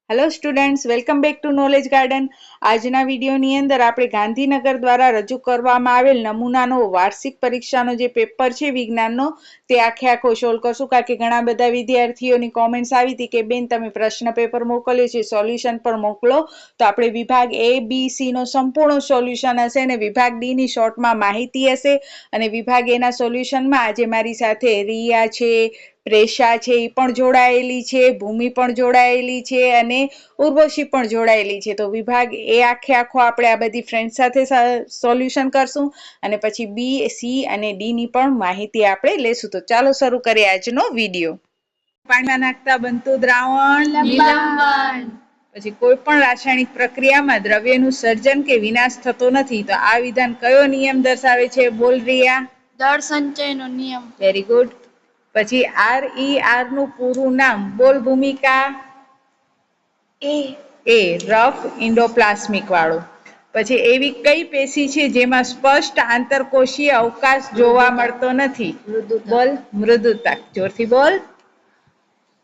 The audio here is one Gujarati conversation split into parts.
Hello students, welcome back to knowledge garden. આજના વિડીયોની અંદર આપણે ગાંધીનગર દ્વારા રજૂ કરવામાં આવેલ નમૂનાનો વાર્ષિક પરીક્ષાનો જે પેપર છે વિજ્ઞાનનો તે આખો સોલ્વ કરશું. કારણ કે ઘણા બધા વિદ્યાર્થીઓની કોમેન્ટ્સ આવી હતી કે બેન તમે પ્રશ્ન પેપર મોકલ્યો છે, સોલ્યુશન પણ મોકલો. તો આપણે વિભાગ A, B, C નો સંપૂર્ણ સોલ્યુશન હશે અને વિભાગ D ની શોર્ટમાં માહિતી હશે. અને વિભાગ A ના સોલ્યુશનમાં આજે મારી સાથે રિયા છે, પ્રેશા છે, એ પણ જોડાયેલી છે, ભૂમિ પણ જોડાયેલી છે અને ઉર્વશી પણ જોડાયેલી છે. તો વિભાગ એ આખો આપણે આ બધી ફ્રેન્ડ સાથે સોલ્યુશન કરશું અને પછી B, C અને D ની પણ માહિતી આપણે લેશું. તો ચાલો શરૂ કરીએ આજનો વિડીયો. પાણીમાં નાખતા બનતું દ્રાવણ નિલંબન. પછી કોઈ પણ રાસાયણિક પ્રક્રિયામાં દ્રવ્યનું સર્જન કે વિનાશ થતો નથી. તો આ વિધાન કયો નિયમ દર્શાવે છે? બોલ રિયા. દળ સંચયનો નિયમ. Very good. પછી RER નું પૂરું નામ બોલ ભૂમિકા. એ રફ ઇન્ડોપ્લાસ્મિક વાળો. પછી એવી કઈ પેશી છે જેમાં સ્પષ્ટ આંતરકોશીય અવકાશ જોવા મળતો નથી? બોલ મૃદુતા. જોરથી બોલ.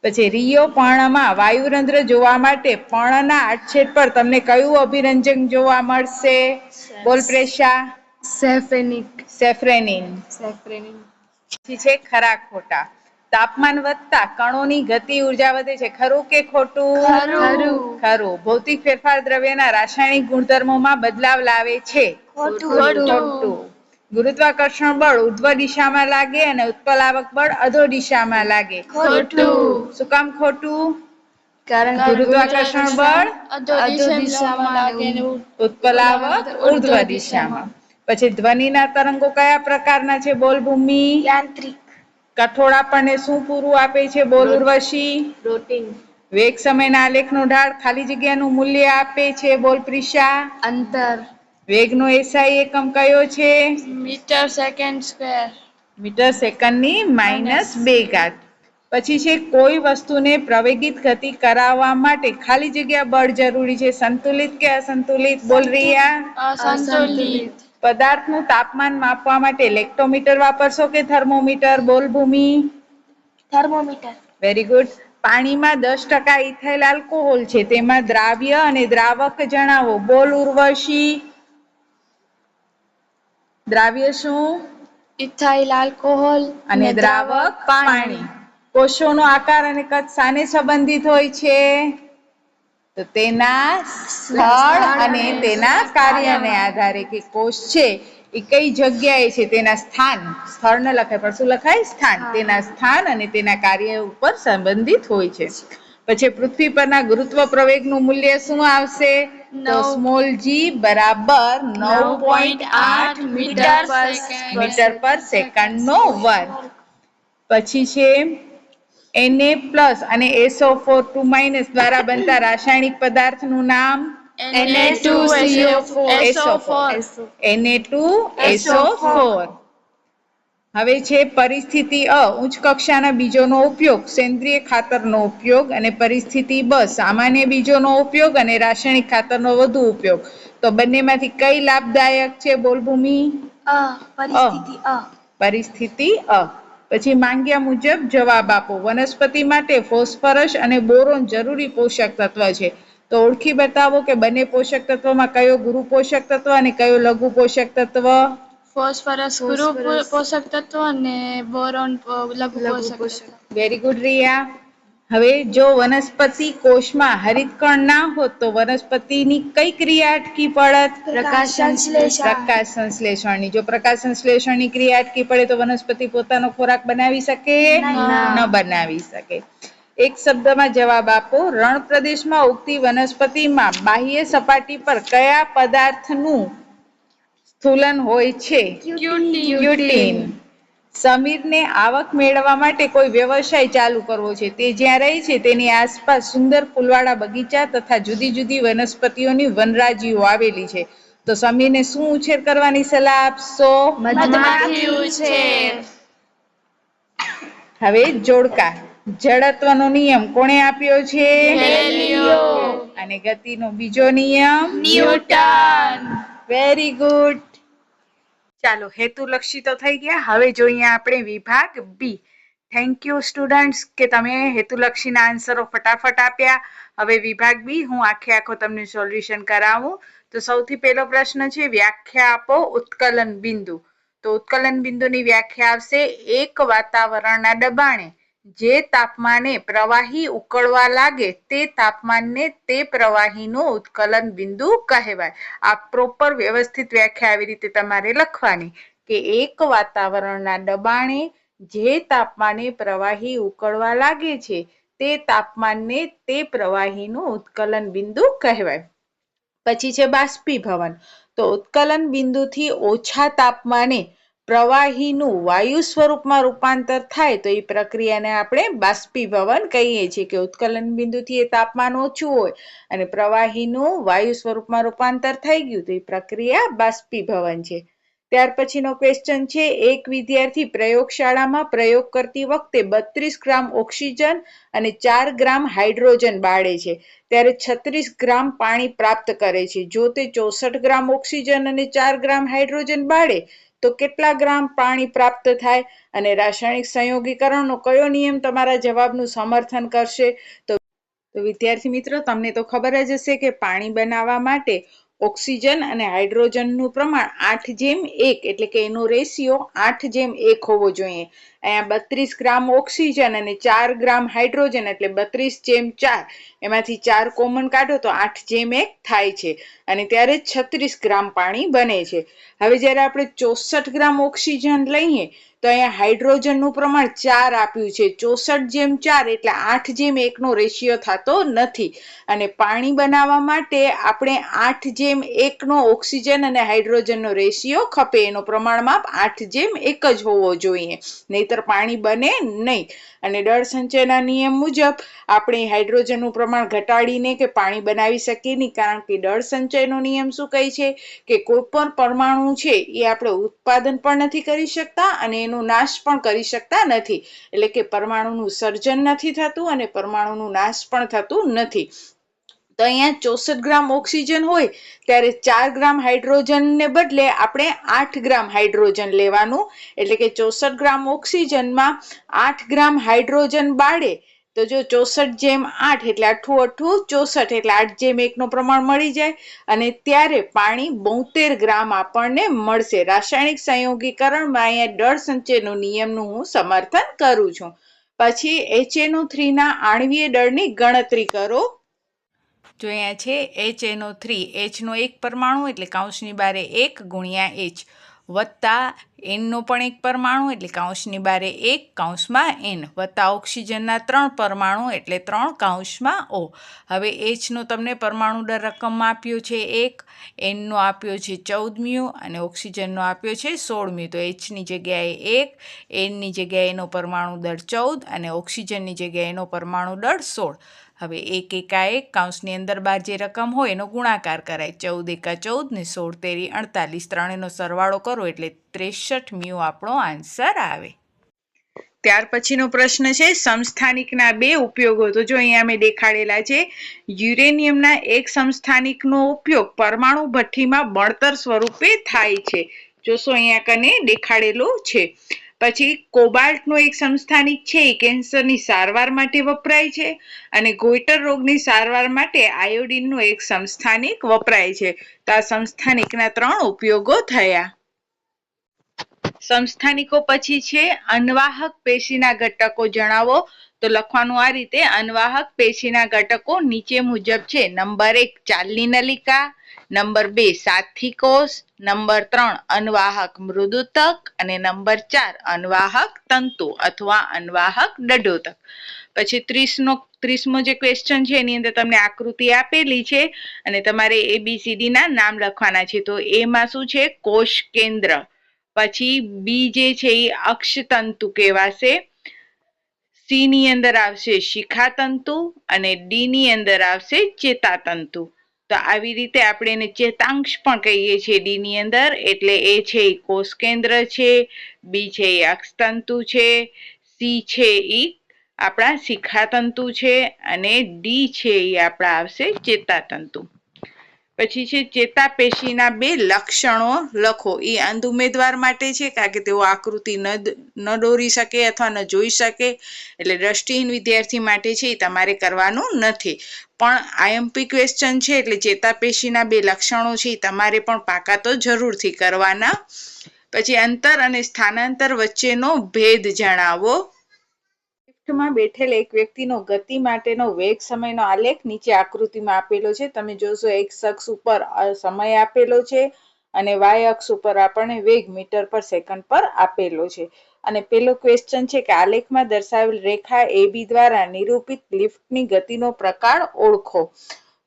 પછી રિયો પર્ણમાં વાયુરંધ્ર જોવા માટે પર્ણના આડછેદ પર તમને કયું અભિરંજન જોવા મળશે? બોલ પ્રેશા. સેફ્રેનિન. પછી છે ખરા ખોટા. તાપમાન વધતા કણોની ગતિ ઉર્જા વધે છે. ખરું કે ખોટું? ખરું. ભૌતિક ફેરફાર દ્રવ્યના રાસાયણિક ગુણધર્મોમાં બદલાવ લાવે છે. ખોટું. ગુરુત્વાકર્ષણ બળ ઉર્ધ્વ દિશામાં લાગે અને ઉત્પ્લાવક બળ અધો દિશામાં લાગે. ખોટું. શું કામ ખોટું? કારણ ગુરુત્વાકર્ષણ બળ અધો દિશામાં લાગે અને ઉત્પ્લાવક ઉર્ધ્વ દિશામાં. પછી ધ્વનિના તરંગો કયા પ્રકારના છે? બોલ ભૂમિ. યાંત્રિક. કઠોળ આપણને શું પૂરું આપે છે? બોલ ઉર્વશી. પ્રોટીન. વેગ સમયના આલેખનો ઢાળ ખાલી જગ્યાનું મૂલ્ય આપે છે. બોલ પ્રિશા. અંતર. વેગનો SI એકમ કયો છે? Metre second square. મીટર સેકન્ડની -2 પછી છે કોઈ વસ્તુને પ્રવેગિત ગતિ કરાવવા માટે ખાલી જગ્યા બળ જરૂરી છે. સંતુલિત કે અસંતુલિત? બોલ રિયા. અસંતુલિત. પદાર્થનું તાપમાન માપવા માટે લેક્ટોમીટર વાપરશો કે થર્મોમીટર? બોલ ભૂમિ. થર્મોમીટર. Very good. પાણીમાં 10% ઇથાઇલ આલ્કોહોલ છે. તેમાં દ્રાવ્ય અને દ્રાવક જણાવો. બોલ ઉર્વશી. દ્રાવ્ય શું? ઇથાઇલ આલ્કોહોલ અને દ્રાવક પાણી. કોષોનો આકાર અને કદ સાને સંબંધિત હોય છે? તો તેના સ્થળ અને તેના કાર્યને આધારે. કે કોષ છે એ કઈ જગ્યાએ છે તેના સ્થાન, સ્થળ ન લખાય પણ શું લખાય? સ્થાન. તેના સ્થાન અને તેના કાર્ય ઉપર સંબંધિત હોય છે. પછી પૃથ્વી પરના ગુરુત્વ પ્રવેગનું મૂલ્ય શું આવશે? તો સ્મોલ g બરાબર 9.8 મીટર પર સેકન્ડનો વર્ગ. પછી છે Na+ અને SO4 દ્વારા બનતા રાસાયણિક પદાર્થનું નામ? Na2SO4. હવે છે પરિસ્થિતિ અ ઉચ્ચ કક્ષાના બીજોનો ઉપયોગ, સેન્દ્રિય ખાતરનો ઉપયોગ અને પરિસ્થિતિ બ સામાન્ય બીજોનો ઉપયોગ અને રાસાયણિક ખાતરનો વધુ ઉપયોગ. તો બંનેમાંથી કઈ લાભદાયક છે? બોલ ભૂમિ. પરિસ્થિતિ અ. પછી માંગ્યા મુજબ જવાબ આપો. વનસ્પતિ માટે ફોસ્ફરસ અને બોરોન જરૂરી પોષક તત્વ છે. તો ઓળખી બતાવો કે બંને પોષક તત્વોમાં કયો ગુરુ પોષક તત્વ અને કયો લઘુ પોષક તત્વ? ફોસ્ફરસ ગુરુ પોષક તત્વ અને બોરોન લઘુ પોષક તત્વ. Very good Riya. હવે જો વનસ્પતિ કોષમાં હરિતકણ ના હોત તો વનસ્પતિની કઈ ક્રિયા અટકી પડત? પ્રકાશ સંશ્લેષણ. પ્રકાશ સંશ્લેષણની. જો પ્રકાશ સંશ્લેષણની ક્રિયા અટકી પડે તો વનસ્પતિ પોતાનો ખોરાક બનાવી શકે? ન બનાવી શકે. એક શબ્દમાં જવાબ આપો. રણ પ્રદેશમાં ઉગતી વનસ્પતિમાં બાહ્ય સપાટી પર કયા પદાર્થનું સ્થૂલન હોય છે? ક્યુટીન. સમીરને આવક મેળવવા માટે કોઈ વ્યવસાય ચાલુ કરવો છે. તે જ્યાં રહે છે તેની આસપાસ સુંદર ફૂલવાળા બગીચા તથા જુદી જુદી વનસ્પતિઓની વનરાજીઓ આવેલી છે. તો સમીરને શું ઉછેર કરવાની સલાહ આપશો? મધમાખી ઉછેર. હવે જોડકા. જડત્વનો નિયમ કોણે આપ્યો છે? ગેલિલિયો. અને ગતિનો બીજો નિયમ? ન્યૂટન. Very good. ચાલો હેતુલક્ષી તો થઈ ગયા. હવે જોઈએ આપણે વિભાગ બી. થેન્ક યુ સ્ટુડન્ટ્સ કે તમે હેતુલક્ષીના આન્સરો ફટાફટ આપ્યા. હવે વિભાગ બી હું આખો તમને સોલ્યુશન કરાવું. તો સૌથી પહેલો પ્રશ્ન છે, વ્યાખ્યા આપો ઉત્કલન બિંદુ. તો ઉત્કલન બિંદુની વ્યાખ્યા આવશે, એક વાતાવરણના દબાણે જે તાપમાને પ્રવાહી ઉકળવા લાગે તે તાપમાનને તે પ્રવાહીનું ઉત્કલન બિંદુ કહેવાય. આ પ્રોપર વ્યવસ્થિત વ્યાખ્યા આવી રીતે તમારે લખવાની કે એક વાતાવરણના દબાણે જે તાપમાને પ્રવાહી ઉકળવા લાગે છે તે તાપમાનને તે પ્રવાહીનું ઉત્કલન બિંદુ કહેવાય. પછી છે બાષ્પીભવન. તો ઉત્કલન બિંદુથી ઓછા તાપમાને પ્રવાહીનું વાયુ સ્વરૂપમાં રૂપાંતર થાય તો એ પ્રક્રિયાને આપણે બાષ્પીભવન કહીએ છીએ. કે ઉત્કલન બિંદુથી એ તાપમાન ઓછું હોય અને પ્રવાહીનું વાયુ સ્વરૂપમાં રૂપાંતર થઈ ગયું તો એ પ્રક્રિયા બાષ્પીભવન છે. ત્યાર પછીનો ક્વેશ્ચન છે, એક વિદ્યાર્થી પ્રયોગશાળામાં પ્રયોગ કરતી વખતે 32 ગ્રામ ઓક્સિજન અને 4 ગ્રામ હાઇડ્રોજન બાળે છે ત્યારે 36 ગ્રામ પાણી પ્રાપ્ત કરે છે. જો તે 64 ગ્રામ ઓક્સિજન અને 4 ગ્રામ હાઇડ્રોજન બાળે તો કેટલા ગ્રામ પાણી પ્રાપ્ત થાય? અને રાસાયણિક સંયોગીકરણનો કયો નિયમ તમારા જવાબનું સમર્થન કરશે? તો વિદ્યાર્થી મિત્રો, તમને તો ખબર જ હશે કે પાણી બનાવવા માટે ઓક્સિજન અને હાઇડ્રોજનનું પ્રમાણ 8:1 એટલે કે એનો રેશિયો 8:1 હોવો જોઈએ. અહીંયા 32 ગ્રામ ઓક્સિજન અને 4 ગ્રામ હાઇડ્રોજન એટલે 32:4. એમાંથી 4 કોમન કાઢો તો 8:1 થાય છે અને ત્યારે 36 ગ્રામ પાણી બને છે. હવે જ્યારે આપણે 64 ગ્રામ ઓક્સિજન લઈએ તો અહીંયા હાઇડ્રોજનનું પ્રમાણ 4 આપ્યું છે. 64:4 એટલે 8:1 નો રેશિયો થતો નથી અને પાણી બનાવવા માટે આપણે 8:1 નો ઓક્સિજન અને હાઇડ્રોજનનો રેશિયો ખપે. એનો પ્રમાણ માપ 8:1 જ હોવો જોઈએ, નહીતર પાણી બને નહીં. અને દળ સંચયના નિયમ મુજબ આપણે હાઇડ્રોજનનું પ્રમાણ ઘટાડીને કે પાણી બનાવી શકીએ નહીં, કારણ કે દળ સંચયનો નિયમ શું કહે છે કે કોઈ પણ પરમાણુ છે એ આપણે ઉત્પાદન પણ નથી કરી શકતા અને એનો નાશ પણ કરી શકતા નથી. એટલે કે પરમાણુનું સર્જન નથી થતું અને પરમાણુનું નાશ પણ થતું નથી. તો અહીંયા 64 ગ્રામ ઓક્સિજન હોય ત્યારે 4 ગ્રામ હાઇડ્રોજનને બદલે આપણે 8 ગ્રામ હાઇડ્રોજન લેવાનું. એટલે કે 64 ગ્રામ ઓક્સિજનમાં 8 ગ્રામ હાઇડ્રોજન બાળે તો જો 64:8 એટલે 8 64 એટલે 8:1 નો પ્રમાણ મળી જાય અને ત્યારે પાણી 72 ગ્રામ આપણને મળશે. રાસાયણિક સંયોગીકરણમાં અહીંયા દળ સંચયનો નિયમનું હું સમર્થન કરું છું. પછી HNO3 ના આણ્વીય દળની ગણતરી કરો. જો અહીંયા છે HNO3, H નો એક પરમાણુ એટલે કૌંસની બારે 1 ગુણ્યા H વત્તા N નો પણ એક પરમાણુ એટલે કૌંસની બારે 1 કૌંસમાં N વત્તા ઓક્સિજનના 3 પરમાણુ એટલે 3 કૌંસમાં O. હવે H નો તમને પરમાણુ દર રકમમાં આપ્યો છે 1, N નો આપ્યો છે 14 અને ઓક્સિજનનો આપ્યો છે 16. તો H ની જગ્યાએ 1, N ની જગ્યાએ એનો પરમાણુ દર 14 અને ઓક્સિજનની જગ્યાએ એનો પરમાણુ દર 16. હવે 1 એકા 1 કૌંસની અંદર બાર જે રકમ હોય એનો ગુણાકાર કરાય. 14 એકા 14 ને 16 તેરી 48, ત્રણેયનો સરવાળો કરો એટલે 63 આપણો આન્સર આવે. ત્યાર પછીનો પ્રશ્ન છે, સમસ્થાનિકના બે ઉપયોગો. તો જો અહીંયા અમે દેખાડેલા છે, યુરેનિયમના એક સમસ્થાનિકનો ઉપયોગ પરમાણુ ભઠ્ઠીમાં બળતર સ્વરૂપે થાય છે. જોશો અહીંયા કને દેખાડેલું છે. પછી કોબાલ્ટનો એક સમસ્થાનિક છે એ કેન્સરની સારવાર માટે વપરાય છે અને ગોઈટર રોગની સારવાર માટે આયોડિનનો એક સમસ્થાનિક વપરાય છે. તો આ સમસ્થાનિકના 3 ઉપયોગો થયા. સમસ્થાનિકો પછી છે અન્વાહક પેશીના ઘટકો જણાવો. તો લખવાનું આ રીતે, અન્વાહક પેશીના ઘટકો નીચે મુજબ છે. નંબર 1 ચાલની નલિકા, નંબર 2 સાથી કોષ, નંબર 3 અન્વાહક મૃદુતક અને નંબર 4 અન્વાહક તંતુ અથવા અન્વાહક દડોતક. પછી 30મો જે ક્વેશ્ચન છે એની અંદર તમને આકૃતિ આપેલી છે અને તમારે ABCD ના નામ લખવાના છે. તો એમાં શું છે, કોષ કેન્દ્ર. પછી બી જે છે એ અક્ષતંતુ કહેવાશે, સી ની અંદર આવશે શિખાતંતુ અને ડી ની અંદર આવશે ચેતાતંતુ. તો આવી રીતે આપણે એને ચેતાંશ પણ કહીએ છીએ ડી ની અંદર. એટલે એ છે એ કોષ કેન્દ્ર છે, બી છે એ અક્ષતંતુ છે, સી છે એ આપણા શિખાતંતુ છે અને ડી છે એ આપણા આવશે ચેતાતંતુ. પછી છે ચેતાપેશીના 2 લક્ષણો લખો. એ અંધ ઉમેદવાર માટે છે, કારણ કે તેઓ આકૃતિ ન દોરી શકે અથવા ન જોઈ શકે. એટલે દ્રષ્ટિહીન વિદ્યાર્થી માટે છે એ તમારે કરવાનું નથી. પણ આઈએમપી ક્વેશ્ચન છે એટલે ચેતાપેશીના 2 લક્ષણો છે એ તમારે પણ પાકા તો જરૂરથી કરવાના. પછી અંતર અને સ્થાનાંતર વચ્ચેનો ભેદ જણાવો. લિફ્ટમાં બેઠેલ એક વ્યક્તિનો ગતિ માટેનો વેગ સમયનો આલેખ નીચે આકૃતિમાં આપેલો છે. તમે જોશો એક્સ અક્ષ ઉપર સમય આપેલો છે અને વાય અક્ષ ઉપર આપણને વેગ મીટર પર સેકન્ડ પર આપેલો છે. અને પેલો ક્વેશ્ચન છે કે આલેખમાં દર્શાવેલ રેખા AB દ્વારા નિરૂપિત લિફ્ટની ગતિનો પ્રકાર ઓળખો.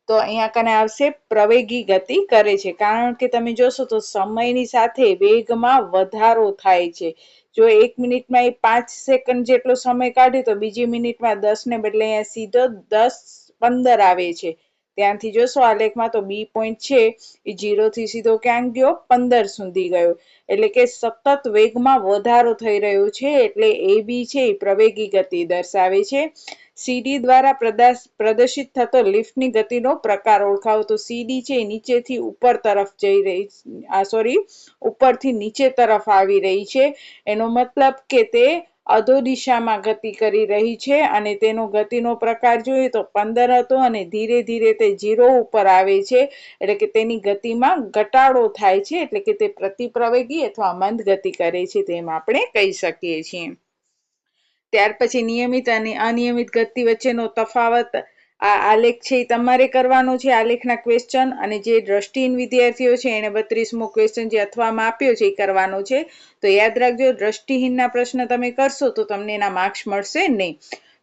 તો અહીંયા કને આવશે પ્રવેગી ગતિ કરે છે, કારણ કે તમે જોશો તો સમયની સાથે વેગમાં વધારો થાય છે. જો 1 મિનિટમાં એ 5 સેકન્ડ જેટલો સમય કાઢે તો બીજી મિનિટમાં 10 ને બદલે અહીંયા સીધો 10:15 આવે છે. ત્યાંથી જોશો આલેખમાં તો બી પોઈન્ટ છે એ 0 થી સીધો ક્યાં ગયો? 15 સુધી ગયો. એટલે કે સતત વેગમાં વધારો થઈ રહ્યો છે, એટલે AB છે એ પ્રવેગી ગતિ દર્શાવે છે. CD દ્વારા પ્રદર્શિત થતો લિફ્ટની ગતિનો પ્રકાર ઓળખાવો. તો CD છે એ નીચેથી ઉપર તરફ જઈ રહી, ઉપરથી નીચે તરફ આવી રહી છે. એનો મતલબ કે તે અધો દિશામાં ગતિ કરી રહી છે અને તેનો ગતિનો પ્રકાર જોઈએ તો 15 હતો અને ધીરે ધીરે તે 0 ઉપર આવે છે. એટલે કે તેની ગતિમાં ઘટાડો થાય છે, એટલે કે તે પ્રતિપ્રવેગી અથવા મંદ ગતિ કરે છે તેમ આપણે કહી શકીએ છીએ. ત્યાર પછી નિયમિત અને અનિયમિત ગતિ વચ્ચેનો તફાવત આ આલેખ છે એ તમારે કરવાનો છે. આલેખના ક્વેશ્ચન અને જે દ્રષ્ટિહીન વિદ્યાર્થીઓ છે એને 32મો ક્વેશ્ચન જે અથવામાં આપ્યો છે એ કરવાનો છે. તો યાદ રાખજો, દ્રષ્ટિહીનના પ્રશ્ન તમે કરશો તો તમને એના માર્ક્સ મળશે નહીં.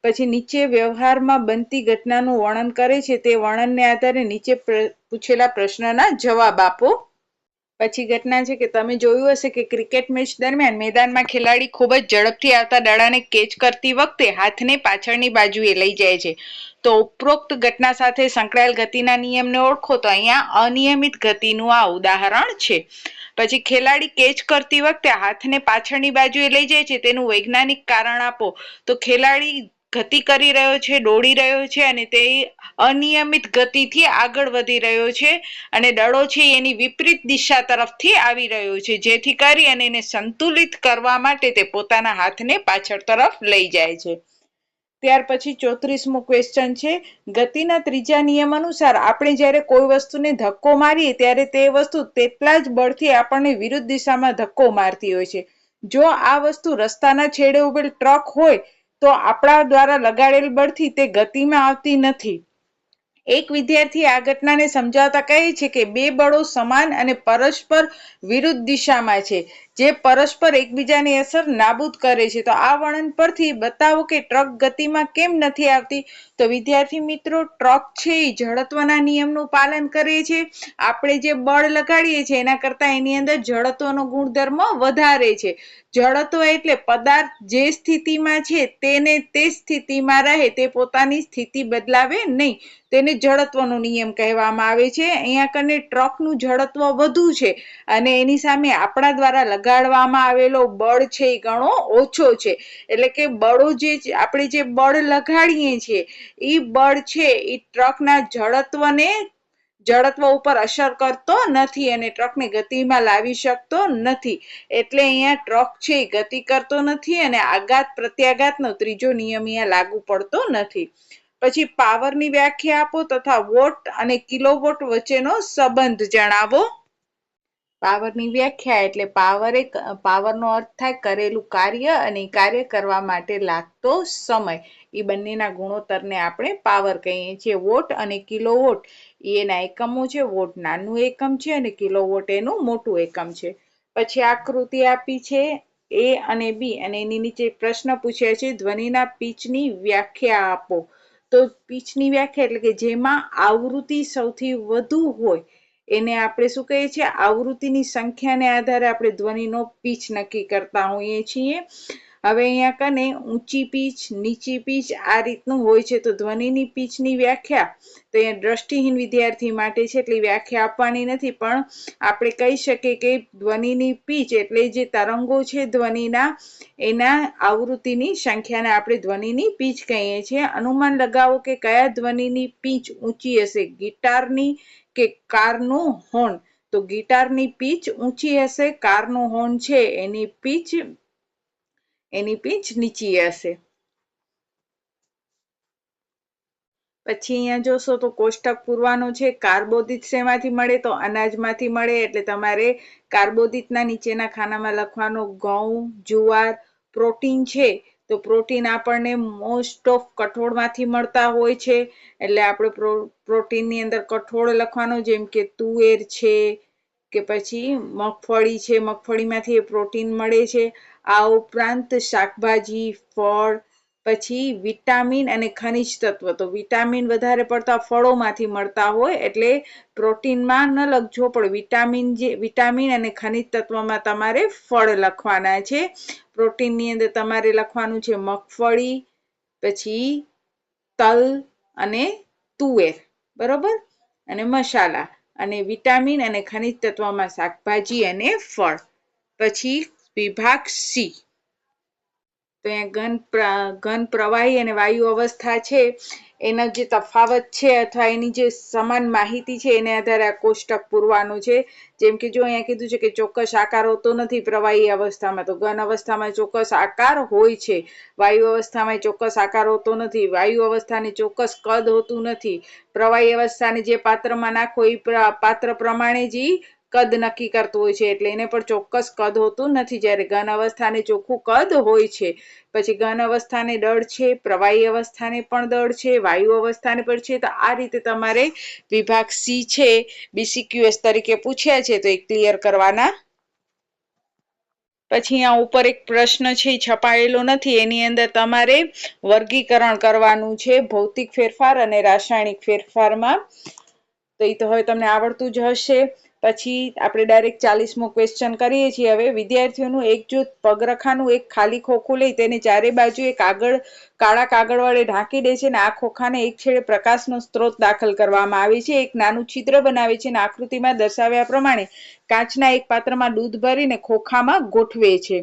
પછી નીચે વ્યવહારમાં બનતી ઘટનાનું વર્ણન કરે છે, તે વર્ણનને આધારે નીચે પૂછેલા પ્રશ્નના જવાબ આપો. પછી ઘટના છે કે તમે જોયું હશે કે ક્રિકેટ મેચ દરમિયાન મેદાનમાં ખેલાડી ખૂબ જ ઝડપથી આવતા દડાને કેચ કરતી વખતે હાથને પાછળની બાજુએ લઈ જાય છે. તો ઉપરોક્ત ઘટના સાથે સંકળાયેલ ગતિના નિયમને ઓળખો. તો અહીંયા અનિયમિત ગતિનું આ ઉદાહરણ છે. પછી ખેલાડી કેચ કરતી વખતે હાથને પાછળની બાજુએ લઈ જાય છે, તેનું વૈજ્ઞાનિક કારણ આપો. તો ખેલાડી ગતિ કરી રહ્યો છે, દોડી રહ્યો છે અને તે અનિયમિત ગતિથી આગળ વધી રહ્યો છે અને દડો છે એની વિપરીત દિશા તરફથી આવી રહ્યો છે, જેથી કરી અને એને સંતુલિત કરવા માટે તે પોતાના હાથને પાછળ તરફ લઈ જાય છે. ત્યાર પછી 34મો ક્વેશ્ચન છે, ગતિના ત્રીજા નિયમ અનુસાર આપણે જ્યારે કોઈ વસ્તુને ધક્કો મારીએ ત્યારે તે વસ્તુ તેટલા જ બળથી આપણને વિરુદ્ધ દિશામાં ધક્કો મારતી હોય છે. જો આ વસ્તુ રસ્તાના છેડે ઉભેલ ટ્રક હોય તો આપણા દ્વારા લગાડેલ બળથી તે ગતિમાં આવતી નથી. એક વિદ્યાર્થી આ ઘટનાને સમજાવતા કહે છે કે 2 બળો સમાન અને પરસ્પર વિરુદ્ધ દિશામાં છે, જે પરસ્પર એકબીજાની અસર નાબૂદ કરે છે. તો આ વર્ણન પરથી બતાવો કે ટ્રક ગતિમાં કેમ નથી આવતી. તો વિદ્યાર્થી મિત્રો, ટ્રક છે એ જડત્વના નિયમનું પાલન કરે છે. આપણે જે બળ લગાડીએ છીએ એના કરતાં એની અંદર જડત્વનો ગુણધર્મ વધારે છે. જડત્વ એટલે પદાર્થ જે સ્થિતિમાં છે તેને તે સ્થિતિમાં રહે, તે પોતાની સ્થિતિ બદલાવે નહીં. તેને જડત્વનો નિયમ કહેવામાં આવે છે. અહીંયા કને ટ્રકનું જડત્વ વધુ છે અને એની સામે આપણા દ્વારા લગાડવામાં આવેલો બળ છે એ ઘણો ઓછો છે. એટલે કે બળો આપણે જે બળ લગાડીએ છીએ એ બળ છે એ ટ્રકના જડત્વ ઉપર અસર કરતો નથી અને ટ્રકને ગતિમાં લાવી શકતો નથી. એટલે અહીંયા ટ્રક છે એ ગતિ કરતો નથી અને આઘાત પ્રત્યાઘાતનો ત્રીજો નિયમ અહીંયા લાગુ પડતો નથી. પછી પાવરની વ્યાખ્યા આપો તથા વોટ અને કિલોવોટ વચ્ચેનો સંબંધ જણાવો. પાવરની વ્યાખ્યા એટલે પાવરનો અર્થ થાય કરેલું કાર્ય અને કાર્ય કરવા માટે લાગતો સમય. એ બંનેના ગુણોત્તરને આપણે પાવર કહીએ છીએ. વોટ અને કિલોવોટ એના એકમો છે. વોટ નાનું એકમ છે અને કિલોવોટ એનું મોટું એકમ છે. પછી આકૃતિ આપી છે A અને B અને એની નીચે પ્રશ્ન પૂછ્યા છે, ધ્વનિના પીચની વ્યાખ્યા આપો. તો પીચની વ્યાખ્યા એટલે કે જેમાં આવૃત્તિ સૌથી વધુ હોય એને આપણે શું કહીએ છીએ? આવૃત્તિની સંખ્યાને આધારે આપણે ધ્વનિનો પીચ નક્કી કરતા હોઈએ છીએ. હવે અહીંયા કને ઊંચી પીચ, નીચી પીચ આ રીતનું હોય છે. તો ધ્વનિની પીચની વ્યાખ્યા તો અહીંયા દ્રષ્ટિહીન વિદ્યાર્થી માટે છે એટલે વ્યાખ્યા આપવાની નથી, પણ આપણે કહી શકીએ કે ધ્વનિની પીચ એટલે જે તરંગો છે ધ્વનિના એના આવૃત્તિની સંખ્યાને આપણે ધ્વનિની પીચ કહીએ છીએ. અનુમાન લગાવો કે કયા ધ્વનિની પીચ ઊંચી હશે, ગિટારની કે કારનું હોર્ન. તો ગિટારની પીચ ઊંચી હશે, કારનું હોર્ન છે એની પીચ નીચી હશે. પછી અહીંયા જોશો તો કોષ્ટક પૂરવાનું છે. કાર્બોદિત શેમાંથી મળે? તો અનાજમાંથી મળે. એટલે તમારે કાર્બોદિતના નીચેના ખાનામાં લખવાનું ઘઉં, જુવાર. પ્રોટીન છે તો પ્રોટીન આપણને મોસ્ટ ઓફ કઠોળમાંથી મળતા હોય છે. એટલે આપણે પ્રોટીનની અંદર કઠોળ લખવાનું, જેમ કે તુવેર છે કે પછી મગફળી છે, મગફળીમાંથી એ પ્રોટીન મળે છે. આ ઉપરાંત શાકભાજી, ફળ, પછી વિટામિન અને ખનિજ તત્વ. તો વિટામિન વધારે પડતા ફળોમાંથી મળતા હોય એટલે પ્રોટીનમાં ન લખજો, પણ વિટામિન અને ખનિજ તત્વમાં તમારે ફળ લખવાના છે. પ્રોટીનની અંદર તમારે લખવાનું છે મગફળી, પછી તલ અને તુવેર, બરોબર, અને મસાલા. અને વિટામિન અને ખનિજ તત્વમાં શાકભાજી અને ફળ. પછી વિભાગ સી. તો અહીંયા ઘન, પ્રવાહી અને વાયુ અવસ્થા છે એનો જે તફાવત છે અથવા એની જે સમાન માહિતી છે એને આધારે આ કોષ્ટક પૂરવાનું છે. જેમ કે જો અહીંયા કીધું છે કે ચોક્કસ આકાર હોતો નથી પ્રવાહી અવસ્થામાં, તો ઘન અવસ્થામાં ચોક્કસ આકાર હોય છે. વાયુ અવસ્થામાં ચોક્કસ આકાર હોતો નથી. વાયુ અવસ્થાને ચોક્કસ કદ હોતું નથી. પ્રવાહી અવસ્થાને જે પાત્રમાં નાખો એ પાત્ર પ્રમાણે જ કદ નક્કી કરતું હોય છે, એટલે એને પણ ચોક્કસ કદ હોતું નથી. જ્યારે ઘન અવસ્થાને ચોખ્ખું કદ હોય છે. પછી ઘન અવસ્થાને દળ છે, પ્રવાહી અવસ્થાને પણ દળ છે, વાયુ અવસ્થાને પણ છે. તો આ રીતે તમારે વિભાગ સી છે BCQS તરીકે પૂછ્યા છે તો એ ક્લિયર કરવાના. પછી અહીંયા ઉપર એક પ્રશ્ન છે છપાયેલો નથી, એની અંદર તમારે વર્ગીકરણ કરવાનું છે ભૌતિક ફેરફાર અને રાસાયણિક ફેરફારમાં. તો એ તો હવે તમને આવડતું જ હશે. પછી આપણે ડાયરેક્ટ 40મો ક્વેશ્ચન કરીએ છીએ. હવે વિદ્યાર્થીઓનું એક જૂથ પગરખાનું એક ખાલી ખોખું લઈ તેને ચારે બાજુએ કાળા કાગળ વડે ઢાંકી દે છે અને આ ખોખાને એક છેડે પ્રકાશનો સ્ત્રોત દાખલ કરવામાં આવે છે. એક નાનું છિદ્ર બનાવે છે અને આકૃતિમાં દર્શાવ્યા પ્રમાણે કાચના એક પાત્રમાં દૂધ ભરીને ખોખામાં ગોઠવે છે.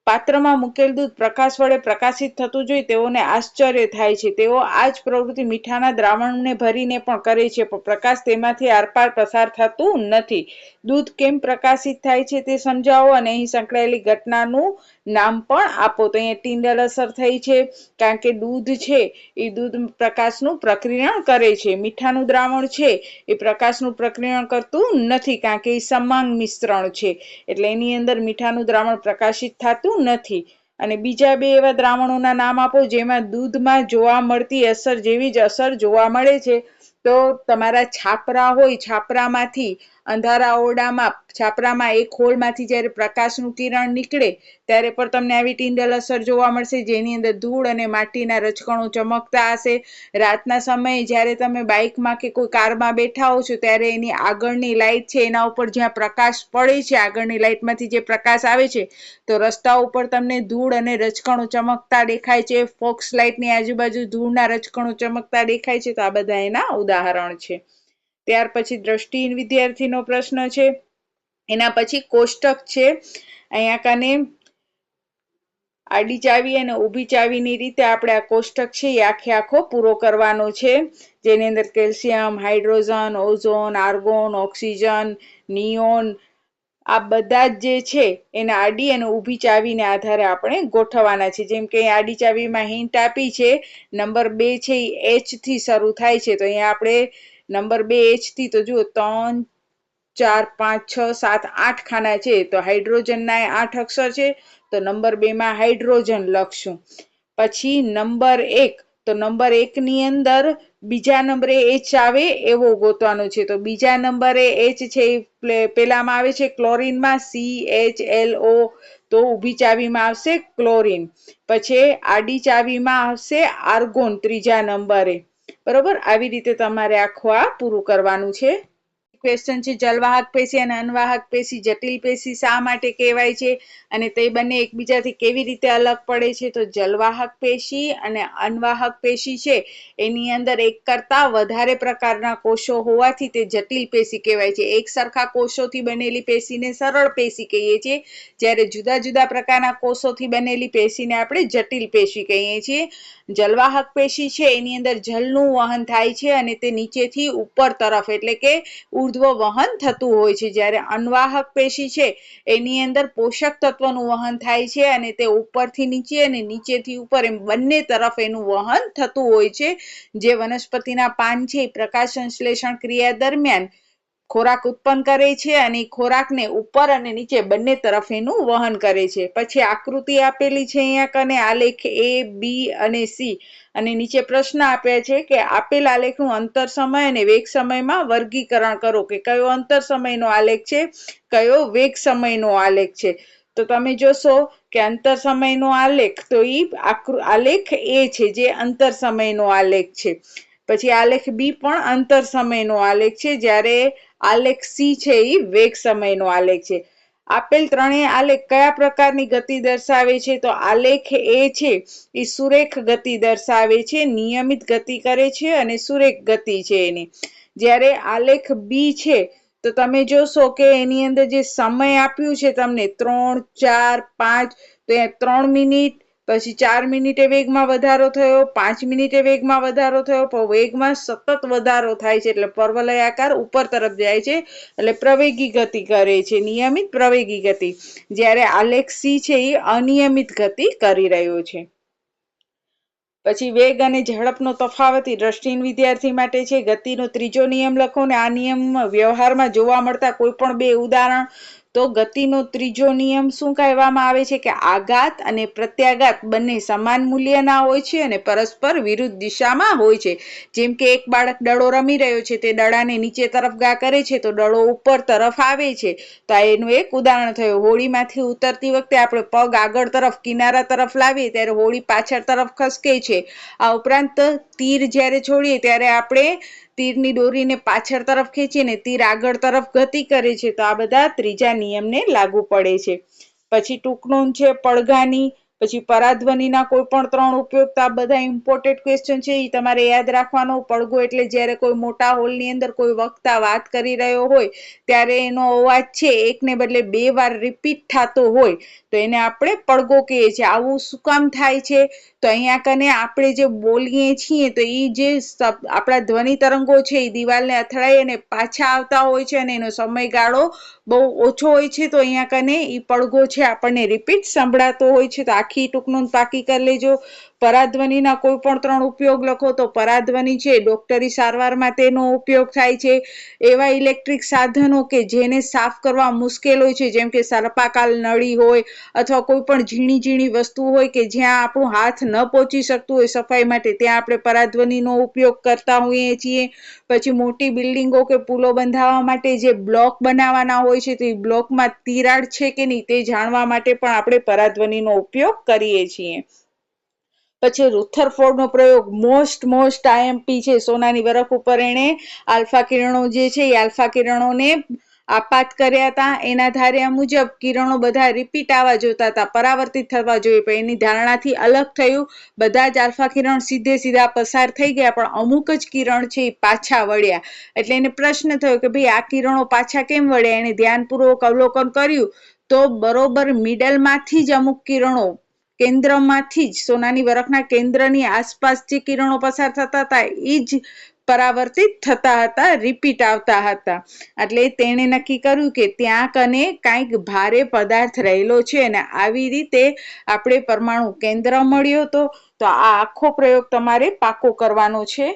પાત્રમાં મૂકેલ દૂધ પ્રકાશ વડે પ્રકાશિત થતું જોઈ તેઓને આશ્ચર્ય થાય છે. તેઓ આ જ પ્રવૃત્તિ મીઠાના દ્રાવણને ભરીને પણ કરે છે, પણ પ્રકાશ તેમાંથી આરપાર પસાર થતું નથી. દૂધ કેમ પ્રકાશિત થાય છે તે સમજાવો અને અહીં સંકળાયેલી ઘટનાનું નામ પણ આપો. તો અહીંયા ટિંડલ અસર થઈ છે, કારણ કે દૂધ છે એ દૂધ પ્રકાશનું પ્રક્રિયણ કરે છે. મીઠાનું દ્રાવણ છે એ પ્રકાશનું પ્રક્રિયણ કરતું નથી, કારણ કે એ સમાંગ મિશ્રણ છે, એટલે એની અંદર મીઠાનું દ્રાવણ પ્રકાશિત થતું નથી. અને બીજા બે એવા દ્રાવણોના નામ આપો જેમાં દૂધમાં જોવા મળતી અસર જેવી જ અસર જોવા મળે છે. તો તમારા છાપરા હોય, છાપરામાંથી અંધારા ઓરડામાં છાપરામાં એક હોલમાંથી જ્યારે પ્રકાશનું કિરણ નીકળે ત્યારે પણ તમને આવી ટિંડલ અસર જોવા મળશે, જેની અંદર ધૂળ અને માટીના રજકણો ચમકતા હશે. રાતના સમયે જ્યારે તમે બાઇકમાં કે કોઈ કારમાં બેઠા હો છો ત્યારે એની આગળની લાઇટ છે એના ઉપર જ્યાં પ્રકાશ પડે છે, આગળની લાઇટમાંથી જે પ્રકાશ આવે છે, તો રસ્તા ઉપર તમને ધૂળ અને રજકણો ચમકતા દેખાય છે. ફોક્સ લાઇટની આજુબાજુ ધૂળના રજકણો ચમકતા દેખાય છે. તો આ બધા એના ઉદાહરણ છે. ત્યાર પછી દ્રષ્ટિહીન વિદ્યાર્થીનો પ્રશ્ન છે. એના પછી કોષ્ટક છે. અહીંયા કને આડી ચાવી અને ઊભી ચાવીની રીતે આપણે આ કોષ્ટક છે એ આખો પૂરો કરવાનો છે, જેની અંદર calcium, hydrogen, ozone, argon, oxygen, neon આ બધા જ જે છે એને આડી અને ઊભી ચાવીને આધારે આપણે ગોઠવવાના છે. જેમ કે આડી ચાવીમાં હિન્ટ આપી છે, નંબર 2 છે એ H થી શરૂ થાય છે. તો અહીંયા આપણે નંબર 2 H થી, તો જુઓ 3, 4, 5, 6, 7, 8 ખાના છે. તો હાઇડ્રોજનના 8 અક્ષર છે, તો નંબર 2 માં હાઇડ્રોજન લખશું. પછી નંબર 1, તો નંબર 1 ની અંદર બીજા નંબરે H આવે એવો ગોતવાનો છે. તો બીજા નંબરે H છે એ પેલામાં આવે છે ક્લોરીનમાં CHLO, તો ઊભી ચાવીમાં આવશે ક્લોરીન. પછી આડી ચાવીમાં આવશે આર્ગોન ત્રીજા નંબરે, બરોબર. આવી રીતે તમારે આખું આ પૂરું કરવાનું છે. ક્વેશ્ચન છે, જલવાહક પેશી અને અનવાહક પેશી જટિલ પેશી શા માટે કહેવાય છે અને તે બંને એકબીજાથી કેવી રીતે અલગ પડે છે? તો જલવાહક પેશી અને અનવાહક પેશી છે એની અંદર એક કરતા વધારે પ્રકારના કોષો હોવાથી તે જટિલ પેશી કહેવાય છે. એક સરખા કોષોથી બનેલી પેશીને સરળ પેશી કહીએ છીએ, જ્યારે જુદા જુદા પ્રકારના કોષોથી બનેલી પેશીને આપણે જટિલ પેશી કહીએ છીએ. જલવાહક પેશી છે એની અંદર જલનું વહન થાય છે અને તે નીચેથી ઉપર તરફ એટલે કે ઉર્ધ્વ વહન થતું હોય છે, જ્યારે અનવાહક પેશી છે એની અંદર પોષક તત્વનું વહન થાય છે અને તે ઉપરથી નીચે અને નીચેથી ઉપર એમ બંને તરફ એનું વહન થતું હોય છે. જે વનસ્પતિના પાન છે એ પ્રકાશ સંશ્લેષણ ક્રિયા દરમિયાન ખોરાક ઉત્પન્ન કરે છે અને ખોરાકને ઉપર અને નીચે બંને તરફ એનું વહન કરે છે. પછી આકૃતિ આપેલી છે અહીંયા કને આલેખ A, B અને C અને નીચે પ્રશ્ન આપ્યા છે કે આપેલ આલેખનું અંતર સમય અને વેગ સમયમાં વર્ગીકરણ કરો, કે કયો અંતર સમયનો આલેખ છે, કયો વેગ સમયનો આલેખ છે. તો તમે જોશો કે અંતર સમયનો આલેખ તો એ આલેખ A છે જે અંતર સમયનો આલેખ છે. પછી આલેખ B પણ અંતર સમયનો આલેખ છે, જ્યારે આલેખ C છે એ વેગ સમયનો આલેખ છે. આપેલ ત્રણેય આલેખ કયા પ્રકારની ગતિ દર્શાવે છે? તો આલેખ A છે એ સુરેખ ગતિ દર્શાવે છે, નિયમિત ગતિ કરે છે અને સુરેખ ગતિ છે એની. જ્યારે આલેખ B છે તો તમે જોશો કે એની અંદર જે સમય આપ્યું છે તમને 3, 4, 5, તો એ 3 મિનિટ, પછી 4 મિનિટે વેગમાં વધારો થયો, 5 મિનિટે વેગમાં વધારો થયો, પણ વેગમાં સતત વધારો થાય છે એટલે પર્વલય આકાર ઉપર તરફ જાય છે એટલે પ્રવેગી ગતિ કરે છે, નિયમિત પ્રવેગી ગતિ. જ્યારે આલેખ C છે એ અનિયમિત ગતિ કરી રહ્યો છે. પછી વેગ અને ઝડપનો તફાવત એ દ્રષ્ટિહીન વિદ્યાર્થી માટે છે. ગતિનો ત્રીજો નિયમ લખો ને આ નિયમ વ્યવહારમાં જોવા મળતા કોઈ પણ બે ઉદાહરણ. તો ગતિનો ત્રીજો નિયમ શું કહેવામાં આવે છે કે આઘાત અને પ્રત્યાઘાત બંને સમાન મૂલ્યના હોય છે અને પરસ્પર વિરુદ્ધ દિશામાં હોય છે. જેમ કે એક બાળક દડો રમી રહ્યો છે, તે દડાને નીચે તરફ ઘા કરે છે તો દડો ઉપર તરફ આવે છે. તો આ એનું એક ઉદાહરણ થયું. હોળીમાંથી ઉતરતી વખતે આપણે પગ આગળ તરફ કિનારા તરફ લાવીએ ત્યારે હોળી પાછળ તરફ ખસકે છે. આ ઉપરાંત તીર જ્યારે છોડીએ ત્યારે આપણે તીરની દોરીને પાછળ તરફ ખેંચીને તીર આગળ તરફ ગતિ કરે છે. તો આ બધા ત્રીજા નિયમને લાગુ પડે છે. પછી ટૂંક નોંધ છે પડઘાની, પછી પરાધ્વનિના કોઈ પણ 3 ઉપયોગ. તો આ બધા ઇમ્પોર્ટન્ટ ક્વેશ્ચન છે, એ તમારે યાદ રાખવાનો. પડઘો એટલે જ્યારે કોઈ મોટા હોલની અંદર કોઈ વક્તા વાત કરી રહ્યો હોય ત્યારે એનો અવાજ છે એકને બદલે 2 વાર રિપીટ થતો હોય તો એને આપણે પડઘો કહીએ છીએ. આવું શું કામ થાય છે? તો અહીંયા કને આપણે જે બોલીએ છીએ તો એ જે આપણા ધ્વનિ તરંગો છે એ દિવાલને અથડાઈ અને પાછા આવતા હોય છે અને એનો સમયગાળો બહુ ઓછો હોય છે. તો અહીંયા કને એ પડઘો છે આપણને રિપીટ સંભળાતો હોય છે. તો આખી ટૂંક નોંધ પાકી કરી લેજો. પરાધ્વનિના કોઈ પણ 3 ઉપયોગ લખો. તો પરાધ્વનિ છે ડોક્ટરી સારવારમાં તેનો ઉપયોગ થાય છે. એવા ઇલેક્ટ્રિક સાધનો કે જેને સાફ કરવા મુશ્કેલ હોય છે, જેમ કે સર્પાકાલ નળી હોય અથવા કોઈ પણ ઝીણી ઝીણી વસ્તુ હોય કે જ્યાં આપણું હાથ ન પહોંચી શકતું હોય સફાઈ માટે, ત્યાં આપણે પરાધ્વનિનો ઉપયોગ કરતા હોઈએ છીએ. પછી મોટી બિલ્ડિંગો કે પુલો બંધાવવા માટે જે બ્લોક બનાવવાના હોય છે તો એ બ્લોકમાં તિરાડ છે કે નહીં તે જાણવા માટે પણ આપણે પરાધ્વનિનો ઉપયોગ કરીએ છીએ. પછી રુથરફોર્ડનો પ્રયોગ મોસ્ટ આઈએમપી છે. સોનાની બરફ ઉપર એણે આલ્ફા કિરણો જે છે એ આલ્ફા કિરણોને આપાત કર્યા હતા. એના ધાર્યા મુજબ કિરણો બધા રિપીટ આવવા જોતા હતા, પરાવર્તિત થવા જોઈએ, પણ એની ધારણાથી અલગ થયું. બધા જ આલ્ફા કિરણ સીધા પસાર થઈ ગયા, પણ અમુક જ કિરણ છે એ પાછા વળ્યા. એટલે એને પ્રશ્ન થયો કે ભાઈ આ કિરણો પાછા કેમ વળ્યા? એને ધ્યાનપૂર્વક અવલોકન કર્યું તો બરોબર મિડલમાંથી જ અમુક કિરણો, કેન્દ્રમાંથી જ, સોનાની બરફના કેન્દ્રની આસપાસ જે કિરણો પસાર થતા હતા એ જ પરાવર્તિત થતા હતા, રિપીટ આવતા હતા. એટલે તેણે નક્કી કર્યું કે ત્યાં કને કાંઈક ભારે પદાર્થ રહેલો છે અને આવી રીતે આપણે પરમાણુ કેન્દ્ર મળ્યો હતો. તો આ આખો પ્રયોગ તમારે પાકો કરવાનો છે.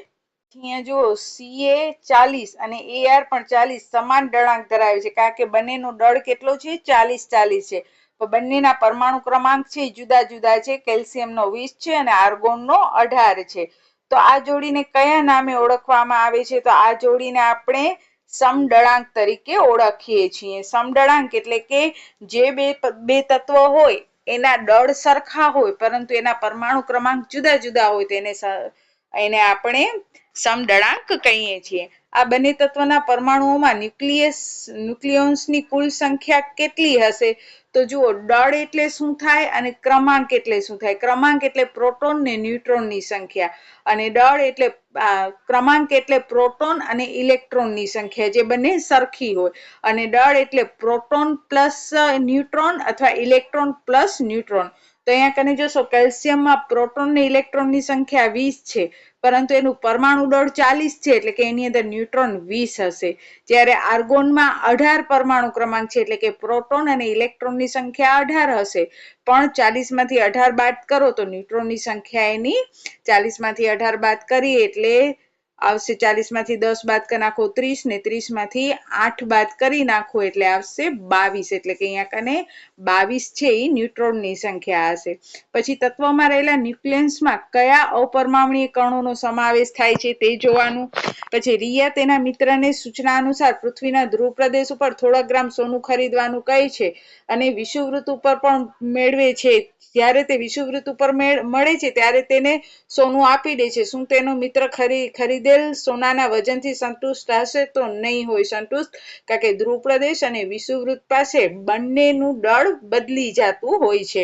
અહીંયા જુઓ CA 40 અને AR પણ 40 સમાન દળાંક ધરાવે છે, કારણ કે બંનેનો દળ કેટલો છે? 40 છે. તો બંનેના પરમાણુ ક્રમાંક છે જુદા જુદા છે. કેલ્શિયમનો 20 છે અને આર્ગોનનો 18 છે. તો આ જોડીને કયા નામે ઓળખવામાં આવે છે? તો આ જોડીને આપણે સમદળાંક તરીકે ઓળખીએ છીએ. સમદળાંક એટલે કે જે બે તત્વ હોય એના દળ સરખા હોય પરંતુ એના પરમાણુ ક્રમાંક જુદા જુદા હોય તેને આપણે સમદળાંક કહીએ છીએ. આ બંને તત્વના પરમાણુઓમાં ન્યુક્લિયોન્સની કુલ સંખ્યા કેટલી હશે? તો જુઓ, દળ એટલે શું થાય અને ક્રમાંક એટલે શું થાય. ક્રમાંક એટલે પ્રોટોન ને ન્યુટ્રોનની સંખ્યા, અને દળ એટલે ક્રમાંક એટલે પ્રોટોન અને ઇલેક્ટ્રોનની સંખ્યા, જે બંને સરખી હોય. અને દળ એટલે પ્રોટોન પ્લસ ન્યુટ્રોન અથવા ઇલેક્ટ્રોન પ્લસ ન્યુટ્રોન. તો અહીંયા કને જોશો, કેલ્શિયમમાં પ્રોટોન ને ઇલેક્ટ્રોનની સંખ્યા 20 છે, પરંતુ એનું પરમાણુ દળ 40 છે, એટલે કે એની અંદર ન્યુટ્રોન 20 હશે. જ્યારે આર્ગોનમાં 18 પરમાણુ ક્રમાંક છે, એટલે કે પ્રોટોન અને ઇલેક્ટ્રોનની સંખ્યા 18 હશે. પણ 40 માંથી 18 બાદ કરો તો ન્યુટ્રોનની સંખ્યા એની 40 માંથી 18 બાદ કરીએ એટલે આવશે 40 માંથી 10 બાદ કરી નાખો 30, ને 30 માંથી 8 બાદ કરી નાખો એટલે આવશે 22. એટલે કે અહીંયા કને 22 છે એ ન્યુટ્રોનની સંખ્યા હશે. પછી તત્વમાં રહેલા ન્યુક્લિયસમાં કયા અપરમાણ્વીય કણોનો સમાવેશ થાય છે તે જોવાનું. પછી રિયા તેના મિત્રને સૂચના અનુસાર પૃથ્વીના ધ્રુવ પ્રદેશ ઉપર થોડા ગ્રામ સોનું ખરીદવાનું કહે છે અને વિષુવવૃત્ત ઉપર પણ મેળવે છે. જ્યારે તે વિષુવવૃત્ત ઉપર મળે છે ત્યારે તેને સોનું આપી દે છે. શું તેનો મિત્ર ખરીદેલ સોનાના વજનથી સંતુષ્ટ હશે? તો નહીં હોય સંતુષ્ટ, કારણ કે ધ્રુવ પ્રદેશ અને વિષુવવૃત્ત પાસે બંનેનું દળ બદલી જતું હોય છે.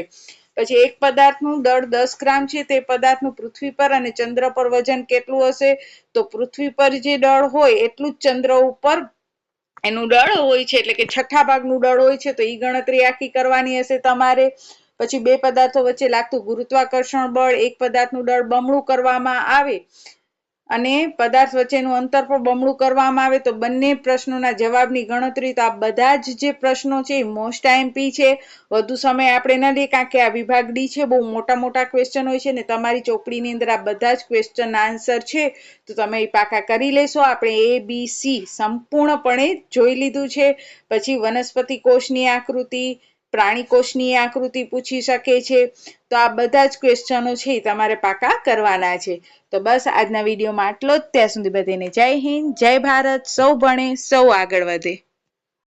પછી એક પદાર્થનું દળ 10 ગ્રામ છે, તે પદાર્થનું પૃથ્વી પર અને ચંદ્ર પર વજન કેટલું હશે? તો પૃથ્વી પર જે દળ હોય એટલું જ ચંદ્ર ઉપર એનું દળ હોય છે, એટલે કે 6ઠ્ઠા ભાગનું દળ હોય છે. તો એ ગણતરી આખી કરવાની હશે તમારે. પછી બે પદાર્થો વચ્ચે લાગતું ગુરુત્વાકર્ષણ બળ, એક પદાર્થનું દળ બમણું કરવામાં આવે અને પદાર્થ વચ્ચેનું અંતર પણ બમણું કરવામાં આવે તો બંને પ્રશ્નોના જવાબની ગણતરી. તો આ બધા જ જે પ્રશ્નો છે એ મોસ્ટ આઈએમપી છે. વધુ સમય આપણે ન લઈએ, કારણ કે આ વિભાગ ડી છે, બહુ મોટા ક્વેશ્ચન હોય છે ને તમારી ચોપડીની અંદર આ બધા જ ક્વેશ્ચન આન્સર છે. તો તમે એ પાકા કરી લેશો. આપણે ABC સંપૂર્ણપણે જોઈ લીધું છે. પછી વનસ્પતિ કોષની આકૃતિ, પ્રાણી કોષની આકૃતિ પૂછી શકે છે. તો આ બધા જ ક્વેશ્ચનો છે એ તમારે પાકા કરવાના છે. તો બસ આજના વિડીયોમાં આટલો જ. ત્યાં સુધી બધાને જય હિન્દ, જય ભારત. સૌ ભણે સૌ આગળ વધે.